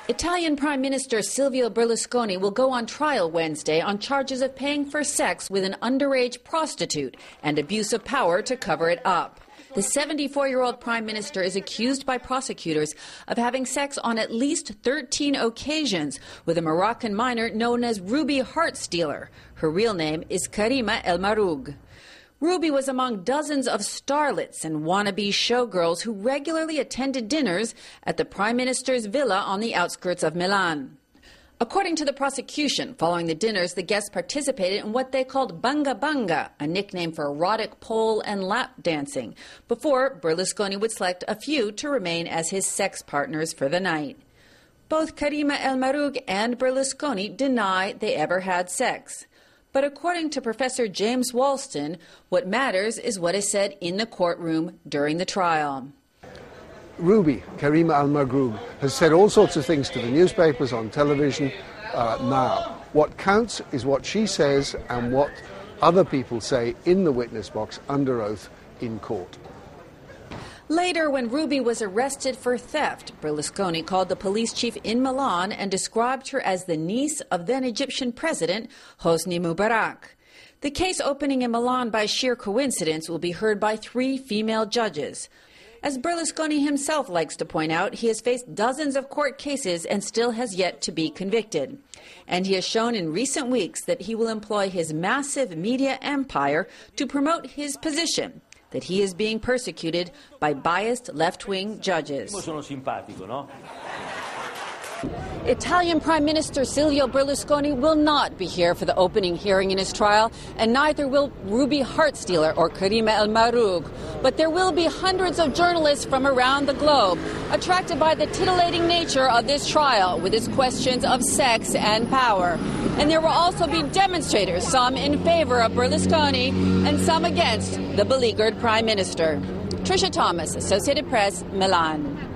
Italian Prime Minister Silvio Berlusconi will go on trial Wednesday on charges of paying for sex with an underage prostitute and abuse of power to cover it up. The 74-year-old Prime Minister is accused by prosecutors of having sex on at least 13 occasions with a Moroccan minor known as Ruby Heartstealer. Her real name is Karima El Maroug. Ruby was among dozens of starlets and wannabe showgirls who regularly attended dinners at the Prime Minister's villa on the outskirts of Milan. According to the prosecution, following the dinners, the guests participated in what they called banga banga, a nickname for erotic pole and lap dancing, before Berlusconi would select a few to remain as his sex partners for the night. Both Karima El Maroug and Berlusconi deny they ever had sex. But according to Professor James Walston, what matters is what is said in the courtroom during the trial. Ruby, Karima Al Maroug, has said all sorts of things to the newspapers, on television now. What counts is what she says and what other people say in the witness box under oath in court. Later, when Ruby was arrested for theft, Berlusconi called the police chief in Milan and described her as the niece of then Egyptian President Hosni Mubarak. The case opening in Milan by sheer coincidence will be heard by 3 female judges. As Berlusconi himself likes to point out, he has faced dozens of court cases and still has yet to be convicted. And he has shown in recent weeks that he will employ his massive media empire to promote his position, that he is being persecuted by biased left-wing judges. Italian Prime Minister Silvio Berlusconi will not be here for the opening hearing in his trial, and neither will Ruby Heartstealer or Karima El Maroug. But there will be hundreds of journalists from around the globe attracted by the titillating nature of this trial with its questions of sex and power. And there will also be demonstrators, some in favor of Berlusconi and some against the beleaguered Prime Minister. Tricia Thomas, Associated Press, Milan.